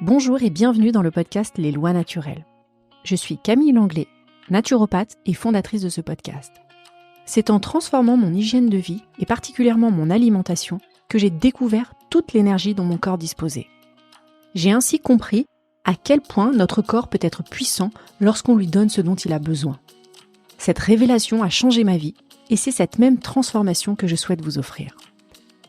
Bonjour et bienvenue dans le podcast Les Lois Naturelles. Je suis Camille Langlais, naturopathe et fondatrice de ce podcast. C'est en transformant mon hygiène de vie et particulièrement mon alimentation que j'ai découvert toute l'énergie dont mon corps disposait. J'ai ainsi compris à quel point notre corps peut être puissant lorsqu'on lui donne ce dont il a besoin. Cette révélation a changé ma vie et c'est cette même transformation que je souhaite vous offrir.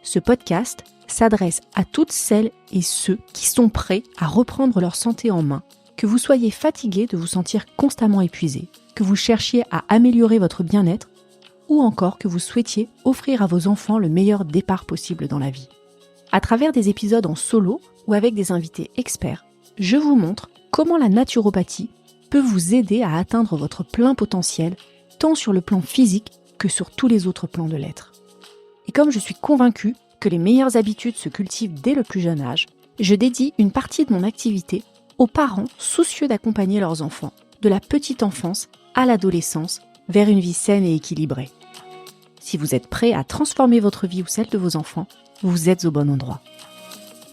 Ce podcast s'adresse à toutes celles et ceux qui sont prêts à reprendre leur santé en main, que vous soyez fatigué de vous sentir constamment épuisé, que vous cherchiez à améliorer votre bien-être ou encore que vous souhaitiez offrir à vos enfants le meilleur départ possible dans la vie. À travers des épisodes en solo ou avec des invités experts, je vous montre comment la naturopathie peut vous aider à atteindre votre plein potentiel, tant sur le plan physique que sur tous les autres plans de l'être. Et comme je suis convaincue que les meilleures habitudes se cultivent dès le plus jeune âge, je dédie une partie de mon activité aux parents soucieux d'accompagner leurs enfants, de la petite enfance à l'adolescence, vers une vie saine et équilibrée. Si vous êtes prêt à transformer votre vie ou celle de vos enfants, vous êtes au bon endroit.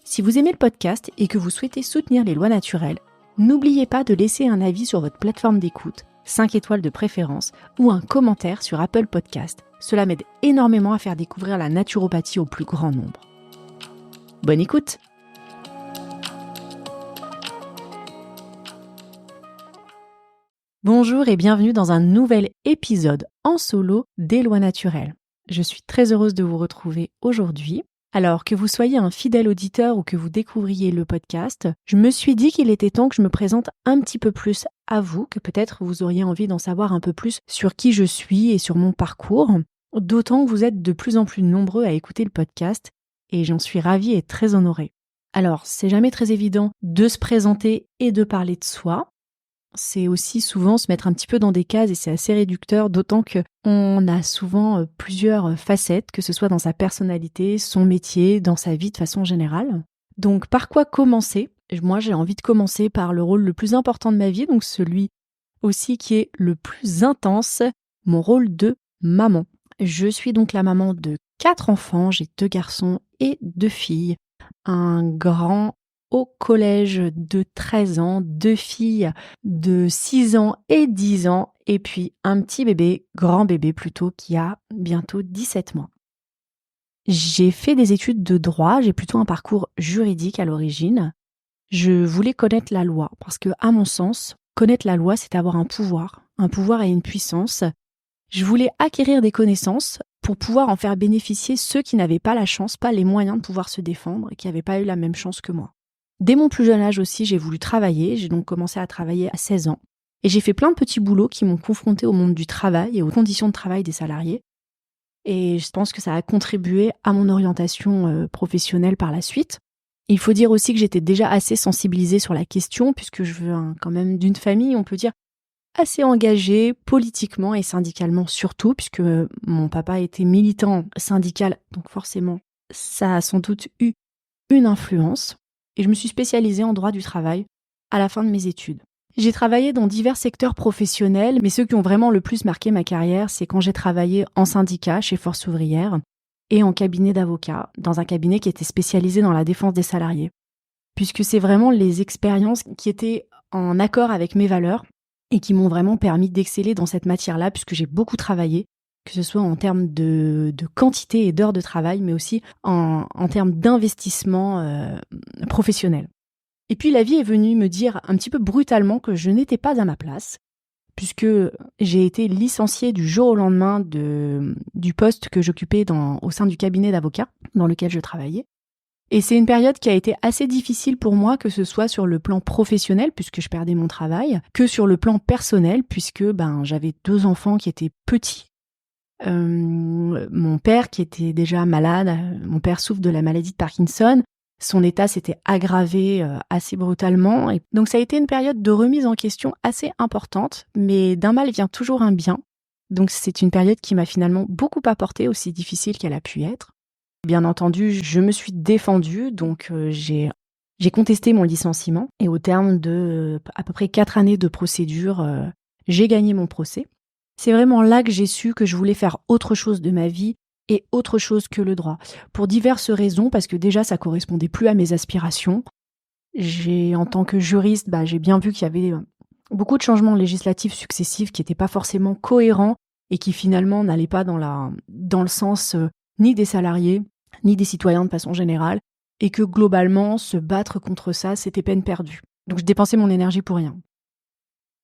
Si vous aimez le podcast et que vous souhaitez soutenir les lois naturelles, n'oubliez pas de laisser un avis sur votre plateforme d'écoute, 5 étoiles de préférence, ou un commentaire sur Apple Podcast. Cela m'aide énormément à faire découvrir la naturopathie au plus grand nombre. Bonne écoute! Bonjour et bienvenue dans un nouvel épisode en solo des lois naturelles. Je suis très heureuse de vous retrouver aujourd'hui. Alors que vous soyez un fidèle auditeur ou que vous découvriez le podcast, je me suis dit qu'il était temps que je me présente un petit peu plus à vous, que peut-être vous auriez envie d'en savoir un peu plus sur qui je suis et sur mon parcours, d'autant que vous êtes de plus en plus nombreux à écouter le podcast et j'en suis ravie et très honorée. Alors, c'est jamais très évident de se présenter et de parler de soi. C'est aussi souvent se mettre un petit peu dans des cases et c'est assez réducteur, d'autant qu'on a souvent plusieurs facettes, que ce soit dans sa personnalité, son métier, dans sa vie de façon générale. Donc par quoi commencer ? Moi j'ai envie de commencer par le rôle le plus important de ma vie, donc celui aussi qui est le plus intense, mon rôle de maman. Je suis donc la maman de 4 enfants, j'ai 2 garçons et 2 filles, un grand au collège de 13 ans, 2 filles de 6 ans et 10 ans, et puis un petit bébé, grand bébé plutôt, qui a bientôt 17 mois. J'ai fait des études de droit, j'ai plutôt un parcours juridique à l'origine. Je voulais connaître la loi, parce que, à mon sens, connaître la loi, c'est avoir un pouvoir et une puissance. Je voulais acquérir des connaissances pour pouvoir en faire bénéficier ceux qui n'avaient pas la chance, pas les moyens de pouvoir se défendre et qui n'avaient pas eu la même chance que moi. Dès mon plus jeune âge aussi, j'ai voulu travailler. J'ai donc commencé à travailler à 16 ans. Et j'ai fait plein de petits boulots qui m'ont confrontée au monde du travail et aux conditions de travail des salariés. Et je pense que ça a contribué à mon orientation professionnelle par la suite. Il faut dire aussi que j'étais déjà assez sensibilisée sur la question, puisque je viens quand même d'une famille, on peut dire, assez engagée politiquement et syndicalement surtout, puisque mon papa était militant syndical, donc forcément, ça a sans doute eu une influence. Et je me suis spécialisée en droit du travail à la fin de mes études. J'ai travaillé dans divers secteurs professionnels, mais ceux qui ont vraiment le plus marqué ma carrière, c'est quand j'ai travaillé en syndicat chez Force Ouvrière et en cabinet d'avocat, dans un cabinet qui était spécialisé dans la défense des salariés. Puisque c'est vraiment les expériences qui étaient en accord avec mes valeurs et qui m'ont vraiment permis d'exceller dans cette matière-là, puisque j'ai beaucoup travaillé, que ce soit en termes de quantité et d'heures de travail, mais aussi en termes d'investissement professionnel. Et puis la vie est venue me dire un petit peu brutalement que je n'étais pas à ma place, puisque j'ai été licenciée du jour au lendemain du poste que j'occupais au sein du cabinet d'avocat dans lequel je travaillais. Et c'est une période qui a été assez difficile pour moi, que ce soit sur le plan professionnel, puisque je perdais mon travail, que sur le plan personnel, puisque j'avais 2 enfants qui étaient petits. Mon père qui était déjà malade, mon père souffre de la maladie de Parkinson, son état s'était aggravé assez brutalement. Et donc ça a été une période de remise en question assez importante, mais d'un mal vient toujours un bien. Donc c'est une période qui m'a finalement beaucoup apporté, aussi difficile qu'elle a pu être. Bien entendu, je me suis défendue, donc j'ai contesté mon licenciement et au terme de à peu près 4 années de procédure, j'ai gagné mon procès. C'est vraiment là que j'ai su que je voulais faire autre chose de ma vie et autre chose que le droit. Pour diverses raisons, parce que déjà ça correspondait plus à mes aspirations. En tant que juriste, j'ai bien vu qu'il y avait beaucoup de changements législatifs successifs qui n'étaient pas forcément cohérents et qui finalement n'allaient pas dans le sens ni des salariés, ni des citoyens de façon générale, et que globalement, se battre contre ça, c'était peine perdue. Donc je dépensais mon énergie pour rien.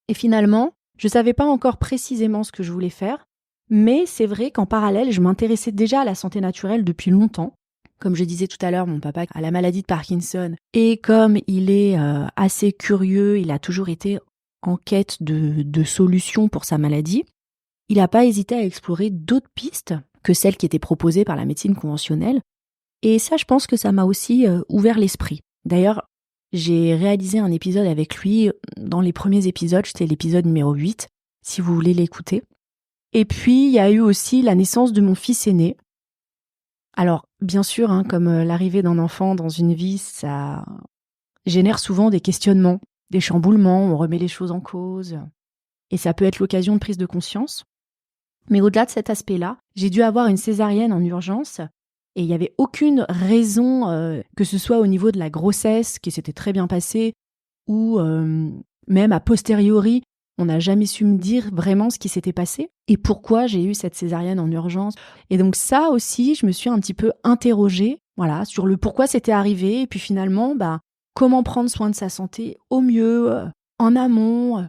Et finalement, je ne savais pas encore précisément ce que je voulais faire, mais c'est vrai qu'en parallèle, je m'intéressais déjà à la santé naturelle depuis longtemps. Comme je disais tout à l'heure, mon papa a la maladie de Parkinson, et comme il est assez curieux, il a toujours été en quête de solutions pour sa maladie, il n'a pas hésité à explorer d'autres pistes que celles qui étaient proposées par la médecine conventionnelle. Et ça, je pense que ça m'a aussi ouvert l'esprit. D'ailleurs, j'ai réalisé un épisode avec lui. Dans les premiers épisodes, c'était l'épisode numéro 8, si vous voulez l'écouter. Et puis, il y a eu aussi la naissance de mon fils aîné. Alors, bien sûr, comme l'arrivée d'un enfant dans une vie, ça génère souvent des questionnements, des chamboulements, on remet les choses en cause. Et ça peut être l'occasion de prise de conscience. Mais au-delà de cet aspect-là, j'ai dû avoir une césarienne en urgence et il n'y avait aucune raison, que ce soit au niveau de la grossesse, qui s'était très bien passée, ou même a posteriori, on n'a jamais su me dire vraiment ce qui s'était passé et pourquoi j'ai eu cette césarienne en urgence. Et donc ça aussi, je me suis un petit peu interrogée, sur le pourquoi c'était arrivé et puis finalement, comment prendre soin de sa santé au mieux, en amont.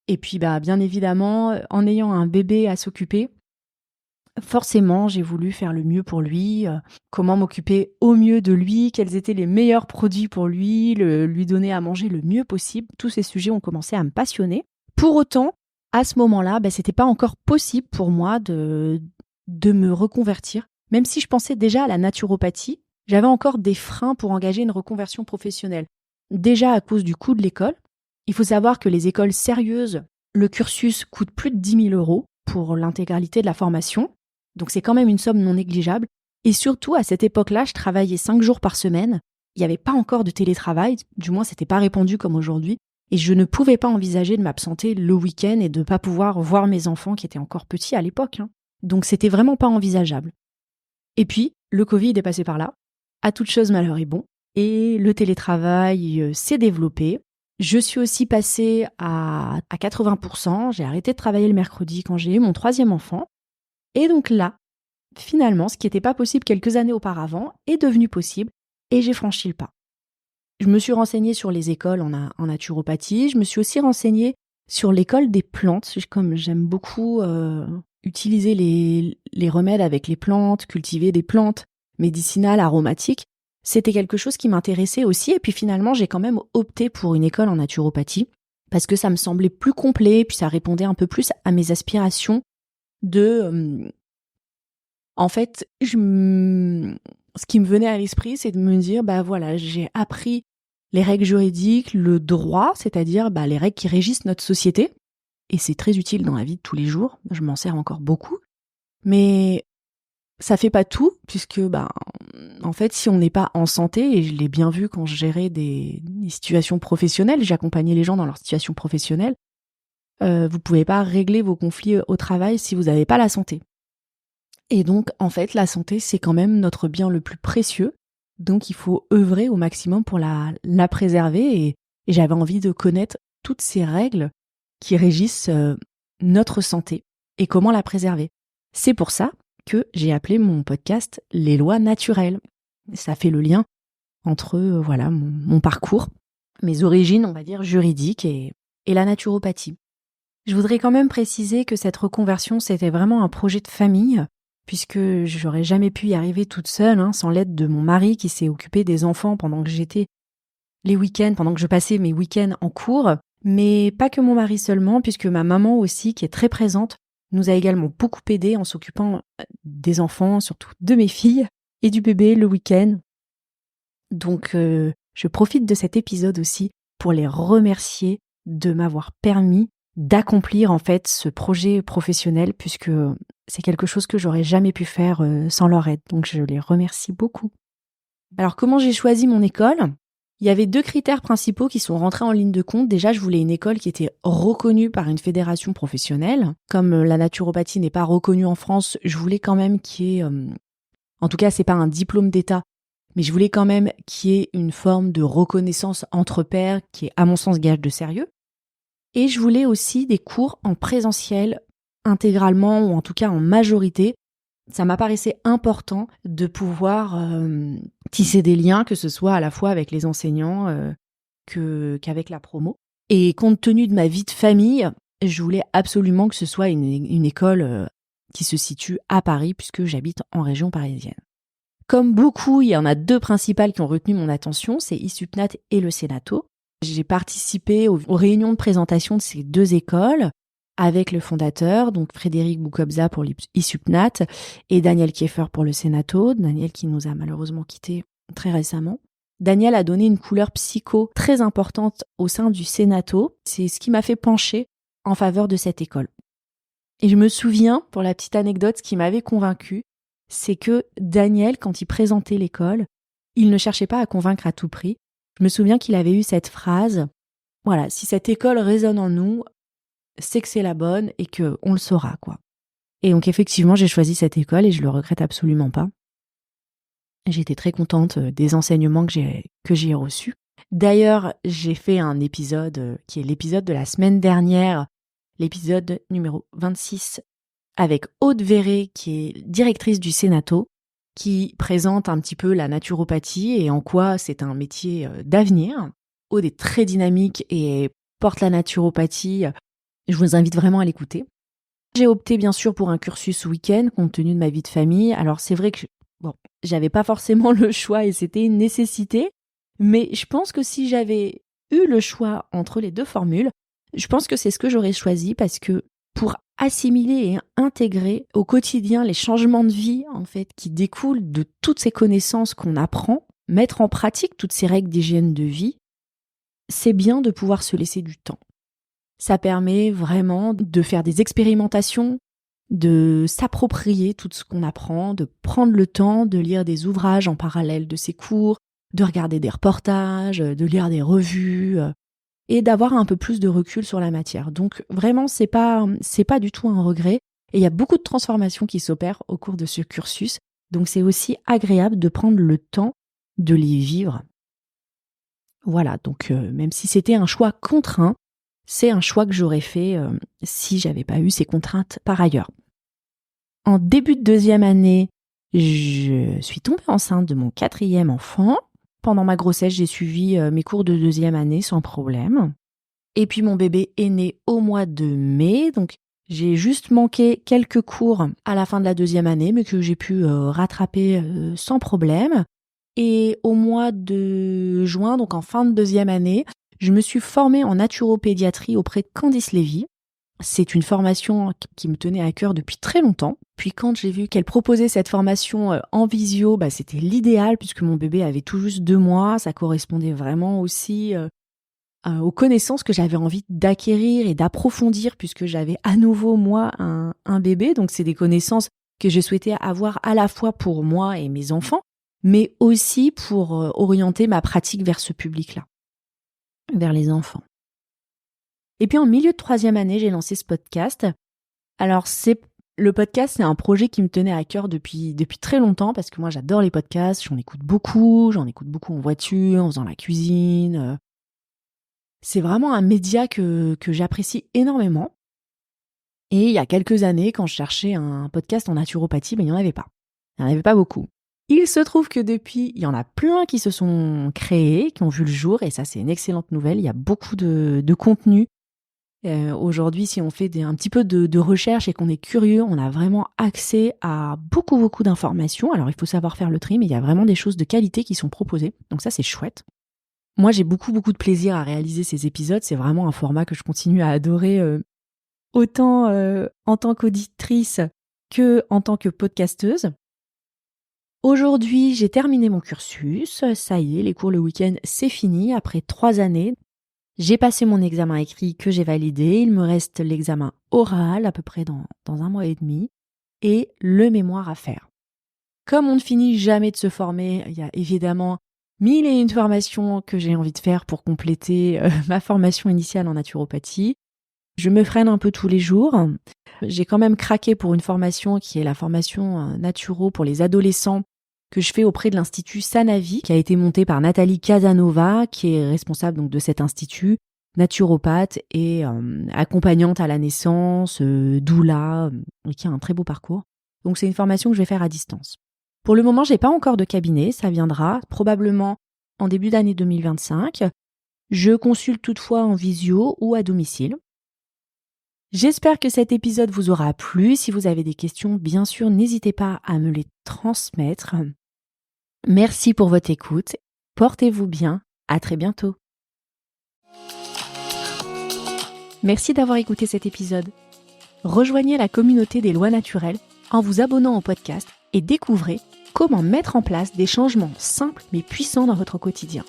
Et puis, bien évidemment, en ayant un bébé à s'occuper, forcément, j'ai voulu faire le mieux pour lui, comment m'occuper au mieux de lui, quels étaient les meilleurs produits pour lui, lui donner à manger le mieux possible. Tous ces sujets ont commencé à me passionner. Pour autant, à ce moment-là, c'était pas encore possible pour moi de me reconvertir. Même si je pensais déjà à la naturopathie, j'avais encore des freins pour engager une reconversion professionnelle. Déjà à cause du coût de l'école. Il faut savoir que les écoles sérieuses, le cursus coûte plus de 10 000 € pour l'intégralité de la formation. Donc c'est quand même une somme non négligeable. Et surtout, à cette époque-là, je travaillais 5 jours par semaine. Il n'y avait pas encore de télétravail, du moins c'était pas répandu comme aujourd'hui. Et je ne pouvais pas envisager de m'absenter le week-end et de ne pas pouvoir voir mes enfants qui étaient encore petits à l'époque. Donc c'était vraiment pas envisageable. Et puis, le Covid est passé par là. À toute chose malheur est bon. Et le télétravail s'est développé. Je suis aussi passée à 80%. J'ai arrêté de travailler le mercredi quand j'ai eu mon 3e enfant. Et donc là, finalement, ce qui n'était pas possible quelques années auparavant est devenu possible et j'ai franchi le pas. Je me suis renseignée sur les écoles en naturopathie. Je me suis aussi renseignée sur l'école des plantes. Comme j'aime beaucoup utiliser les remèdes avec les plantes, cultiver des plantes médicinales, aromatiques, c'était quelque chose qui m'intéressait aussi. Et puis finalement, j'ai quand même opté pour une école en naturopathie parce que ça me semblait plus complet, puis ça répondait un peu plus à mes aspirations En fait, ce qui me venait à l'esprit, c'est de me dire, j'ai appris les règles juridiques, le droit, c'est-à-dire les règles qui régissent notre société. Et c'est très utile dans la vie de tous les jours. Je m'en sers encore beaucoup. Mais ça fait pas tout, puisque en fait, si on n'est pas en santé, et je l'ai bien vu quand je gérais des situations professionnelles, j'accompagnais les gens dans leur situation professionnelle, vous pouvez pas régler vos conflits au travail si vous n'avez pas la santé. Et donc, en fait, la santé, c'est quand même notre bien le plus précieux. Donc, il faut œuvrer au maximum pour la préserver. Et j'avais envie de connaître toutes ces règles qui régissent notre santé et comment la préserver. C'est pour ça que j'ai appelé mon podcast « Les lois naturelles ». Ça fait le lien entre mon parcours, mes origines, on va dire, juridiques et la naturopathie. Je voudrais quand même préciser que cette reconversion, c'était vraiment un projet de famille, puisque j'aurais jamais pu y arriver toute seule, sans l'aide de mon mari qui s'est occupé des enfants pendant que j'étais les week-ends, pendant que je passais mes week-ends en cours. Mais pas que mon mari seulement, puisque ma maman aussi, qui est très présente, nous a également beaucoup aidé en s'occupant des enfants, surtout de mes filles, et du bébé le week-end. Donc je profite de cet épisode aussi pour les remercier de m'avoir permis d'accomplir en fait ce projet professionnel, puisque c'est quelque chose que j'aurais jamais pu faire sans leur aide. Donc je les remercie beaucoup. Alors comment j'ai choisi mon école ? Il y avait 2 critères principaux qui sont rentrés en ligne de compte. Déjà, je voulais une école qui était reconnue par une fédération professionnelle. Comme la naturopathie n'est pas reconnue en France, je voulais quand même qu'il y ait... en tout cas, c'est pas un diplôme d'État, mais je voulais quand même qu'il y ait une forme de reconnaissance entre pairs qui est à mon sens gage de sérieux. Et je voulais aussi des cours en présentiel intégralement ou en tout cas en majorité. Ça m'apparaissait important de pouvoir tisser des liens, que ce soit à la fois avec les enseignants qu'avec la promo. Et compte tenu de ma vie de famille, je voulais absolument que ce soit une école qui se situe à Paris puisque j'habite en région parisienne. Comme beaucoup, il y en a 2 principales qui ont retenu mon attention, c'est ISUPNAT et le Sénato. J'ai participé aux réunions de présentation de ces 2 écoles avec le fondateur, donc Frédéric Boukobza pour l'ISUPNAT et Daniel Kieffer pour le Sénato. Daniel qui nous a malheureusement quittés très récemment. Daniel a donné une couleur psycho très importante au sein du Sénato. C'est ce qui m'a fait pencher en faveur de cette école. Et je me souviens, pour la petite anecdote, ce qui m'avait convaincue, c'est que Daniel, quand il présentait l'école, il ne cherchait pas à convaincre à tout prix. Je me souviens qu'il avait eu cette phrase, voilà, si cette école résonne en nous, c'est que c'est la bonne et qu'on le saura, quoi. Et donc effectivement, j'ai choisi cette école et je le regrette absolument pas. J'étais très contente des enseignements que j'ai reçus. D'ailleurs, j'ai fait un épisode qui est l'épisode de la semaine dernière, l'épisode numéro 26, avec Aude Verret, qui est directrice du Sénato, qui présente un petit peu la naturopathie et en quoi c'est un métier d'avenir. Aude est très dynamique et porte la naturopathie. Je vous invite vraiment à l'écouter. J'ai opté bien sûr pour un cursus week-end compte tenu de ma vie de famille. Alors c'est vrai que j'avais pas forcément le choix et c'était une nécessité, mais je pense que si j'avais eu le choix entre les 2 formules, je pense que c'est ce que j'aurais choisi parce que pour assimiler et intégrer au quotidien les changements de vie en fait qui découlent de toutes ces connaissances qu'on apprend, mettre en pratique toutes ces règles d'hygiène de vie, c'est bien de pouvoir se laisser du temps. Ça permet vraiment de faire des expérimentations, de s'approprier tout ce qu'on apprend, de prendre le temps de lire des ouvrages en parallèle de ses cours, de regarder des reportages, de lire des revues et d'avoir un peu plus de recul sur la matière. Donc vraiment, c'est pas du tout un regret et il y a beaucoup de transformations qui s'opèrent au cours de ce cursus. Donc c'est aussi agréable de prendre le temps de les vivre. Voilà, donc même si c'était un choix contraint, c'est un choix que j'aurais fait si j'avais pas eu ces contraintes par ailleurs. En début de 2e année, je suis tombée enceinte de mon 4e enfant. Pendant ma grossesse, j'ai suivi mes cours de 2e année sans problème. Et puis mon bébé est né au mois de mai, donc j'ai juste manqué quelques cours à la fin de la 2e année, mais que j'ai pu rattraper sans problème. Et au mois de juin, donc en fin de 2e année, je me suis formée en naturopédiatrie auprès de Candice Lévy. C'est une formation qui me tenait à cœur depuis très longtemps. Puis quand j'ai vu qu'elle proposait cette formation en visio, c'était l'idéal puisque mon bébé avait tout juste 2 mois. Ça correspondait vraiment aussi aux connaissances que j'avais envie d'acquérir et d'approfondir puisque j'avais à nouveau, moi, un bébé. Donc c'est des connaissances que je souhaitais avoir à la fois pour moi et mes enfants, mais aussi pour orienter ma pratique vers ce public-là, vers les enfants. Et puis en milieu de 3e année, j'ai lancé ce podcast. Alors le podcast, c'est un projet qui me tenait à cœur depuis très longtemps parce que moi j'adore les podcasts, j'en écoute beaucoup en voiture, en faisant la cuisine. C'est vraiment un média que j'apprécie énormément. Et il y a quelques années, quand je cherchais un podcast en naturopathie, il n'y en avait pas. Il n'y en avait pas beaucoup. Il se trouve que depuis, il y en a plein qui se sont créés, qui ont vu le jour, et ça c'est une excellente nouvelle. Il y a beaucoup de contenu. Aujourd'hui, si on fait un petit peu de recherche et qu'on est curieux, on a vraiment accès à beaucoup d'informations. Alors, il faut savoir faire le tri, mais il y a vraiment des choses de qualité qui sont proposées. Donc ça, c'est chouette. Moi, j'ai beaucoup de plaisir à réaliser ces épisodes. C'est vraiment un format que je continue à adorer, autant en tant qu'auditrice que en tant que podcasteuse. Aujourd'hui, j'ai terminé mon cursus. Ça y est, les cours le week-end, c'est fini après 3 années. J'ai passé mon examen écrit que j'ai validé. Il me reste l'examen oral à peu près dans 1 mois et demi et le mémoire à faire. Comme on ne finit jamais de se former, il y a évidemment 1001 formations que j'ai envie de faire pour compléter ma formation initiale en naturopathie. Je me freine un peu tous les jours. J'ai quand même craqué pour une formation qui est la formation naturo pour les adolescents que je fais auprès de l'Institut Sanavi, qui a été monté par Nathalie Casanova, qui est responsable donc de cet institut, naturopathe et accompagnante à la naissance, doula, et qui a un très beau parcours. Donc c'est une formation que je vais faire à distance. Pour le moment, j'ai pas encore de cabinet, ça viendra probablement en début d'année 2025. Je consulte toutefois en visio ou à domicile. J'espère que cet épisode vous aura plu. Si vous avez des questions, bien sûr, n'hésitez pas à me les transmettre. Merci pour votre écoute. Portez-vous bien. À très bientôt. Merci d'avoir écouté cet épisode. Rejoignez la communauté des lois naturelles en vous abonnant au podcast et découvrez comment mettre en place des changements simples mais puissants dans votre quotidien.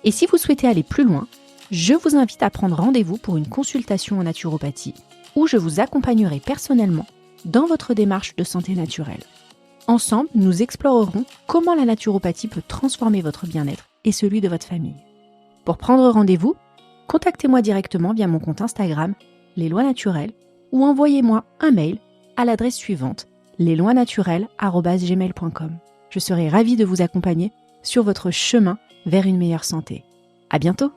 Et si vous souhaitez aller plus loin, je vous invite à prendre rendez-vous pour une consultation en naturopathie où je vous accompagnerai personnellement dans votre démarche de santé naturelle. Ensemble, nous explorerons comment la naturopathie peut transformer votre bien-être et celui de votre famille. Pour prendre rendez-vous, contactez-moi directement via mon compte Instagram, Les Lois Naturelles, ou envoyez-moi un mail à l'adresse suivante, lesloisnaturelles@gmail.com. Je serai ravie de vous accompagner sur votre chemin vers une meilleure santé. À bientôt!